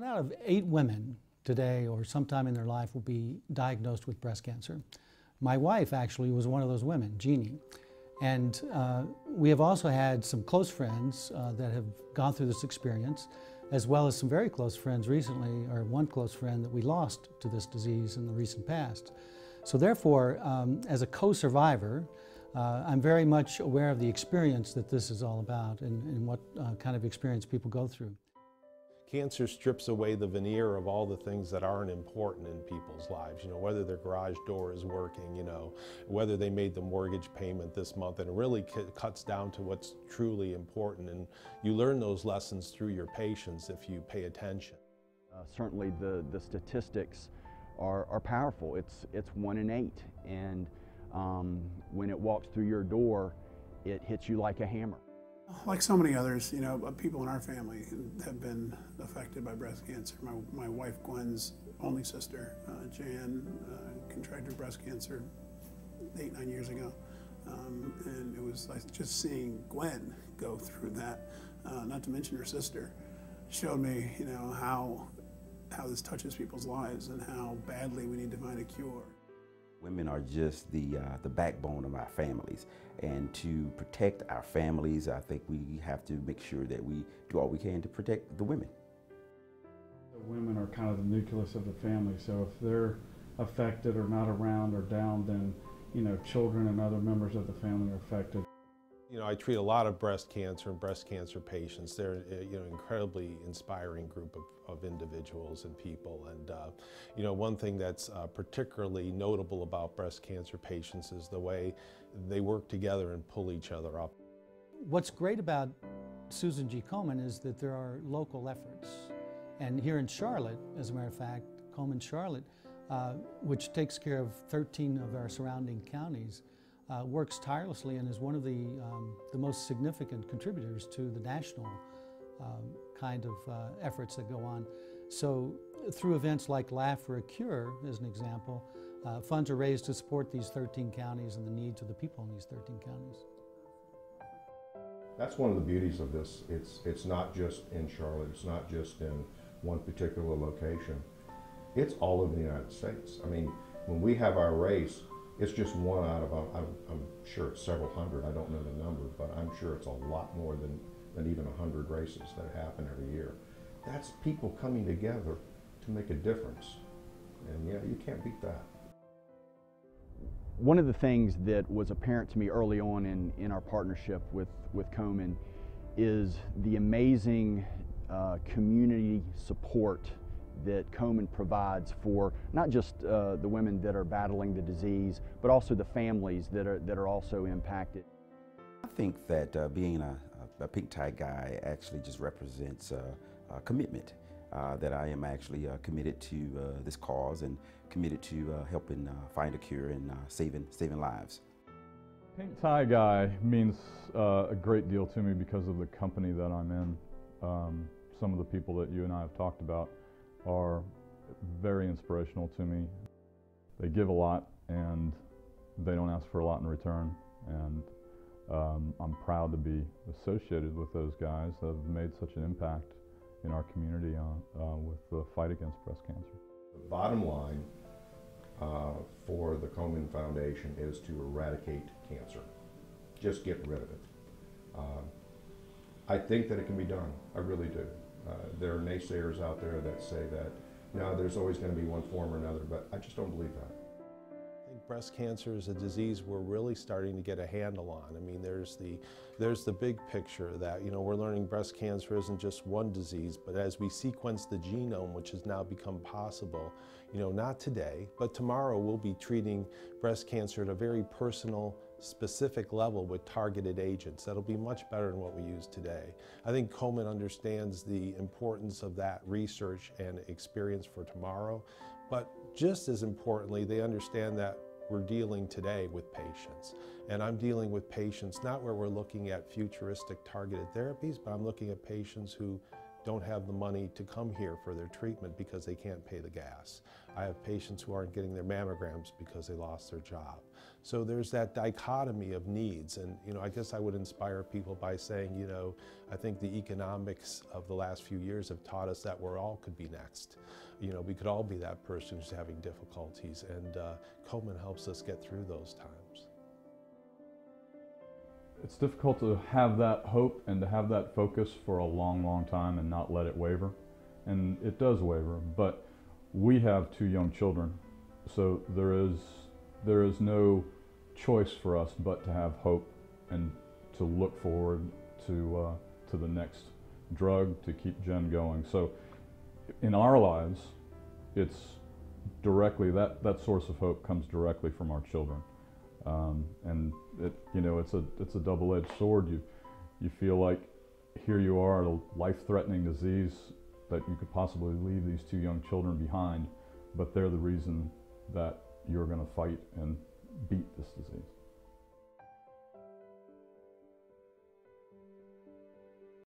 1 out of 8 women today or sometime in their life will be diagnosed with breast cancer. My wife actually was one of those women, Jeannie. And we have also had some close friends that have gone through this experience, as well as some very close friends recently, or one close friend that we lost to this disease in the recent past. So therefore, as a co-survivor, I'm very much aware of the experience that this is all about and what kind of experience people go through. Cancer strips away the veneer of all the things that aren't important in people's lives, whether their garage door is working, whether they made the mortgage payment this month, and it really cuts down to what's truly important. And you learn those lessons through your patients if you pay attention. Certainly the statistics are powerful. It's 1 in 8, and when it walks through your door, it hits you like a hammer. Like so many others, people in our family have been affected by breast cancer. My wife Gwen's only sister, Jan, contracted breast cancer 8-9 years ago. And it was like just seeing Gwen go through that, not to mention her sister, showed me, how this touches people's lives and how badly we need to find a cure. Women are just the backbone of our families, and to protect our families, I think we have to make sure that we do all we can to protect the women. The women are kind of the nucleus of the family, so if they're affected or not around or down, then children and other members of the family are affected. I treat a lot of breast cancer and breast cancer patients. They're an incredibly inspiring group of individuals and people. And one thing that's particularly notable about breast cancer patients is the way they work together and pull each other up. What's great about Susan G. Komen is that there are local efforts. And here in Charlotte, as a matter of fact, Komen Charlotte, which takes care of 13 of our surrounding counties, works tirelessly and is one of the most significant contributors to the national kind of efforts that go on. So through events like Laugh for a Cure, as an example, funds are raised to support these 13 counties and the needs of the people in these 13 counties. That's one of the beauties of this. It's not just in Charlotte, it's not just in one particular location. It's all over the United States. I mean, when we have our race, it's just one out of, I'm sure it's several hundred, I don't know the number, but I'm sure it's a lot more than even 100 races that happen every year. That's people coming together to make a difference. And yeah, you can't beat that. One of the things that was apparent to me early on in our partnership with Komen is the amazing community support that Komen provides for not just the women that are battling the disease, but also the families that are also impacted. I think that being a pink tie guy actually just represents a commitment, that I am actually committed to this cause and committed to helping find a cure and saving lives. Pink tie guy means a great deal to me because of the company that I'm in. Some of the people that you and I have talked about are very inspirational to me. They give a lot and they don't ask for a lot in return, and I'm proud to be associated with those guys that have made such an impact in our community with the fight against breast cancer. The bottom line for the Komen Foundation is to eradicate cancer. Just get rid of it. I think that it can be done, I really do. There are naysayers out there that say that, no, there's always going to be one form or another, but I just don't believe that. I think breast cancer is a disease we're really starting to get a handle on. I mean, there's the big picture that, we're learning breast cancer isn't just one disease, but as we sequence the genome, which has now become possible, not today, but tomorrow we'll be treating breast cancer at a very personal, specific level with targeted agents. That'll be much better than what we use today. I think Komen understands the importance of that research and experience for tomorrow, but just as importantly, they understand that we're dealing today with patients. And I'm dealing with patients not where we're looking at futuristic targeted therapies, but I'm looking at patients who don't have the money to come here for their treatment because they can't pay the gas. I have patients who aren't getting their mammograms because they lost their job. So there's that dichotomy of needs, and I guess I would inspire people by saying, I think the economics of the last few years have taught us that we all could be next. We could all be that person who's having difficulties, and Komen helps us get through those times. It's difficult to have that hope and to have that focus for a long, long time and not let it waver. And it does waver, but we have 2 young children, so there is no choice for us but to have hope and to look forward to the next drug to keep Jen going. So in our lives, it's directly, that source of hope comes directly from our children. And it's a double-edged sword. You feel like here you are, a life-threatening disease that you could possibly leave these 2 young children behind, but they're the reason that you're going to fight and beat this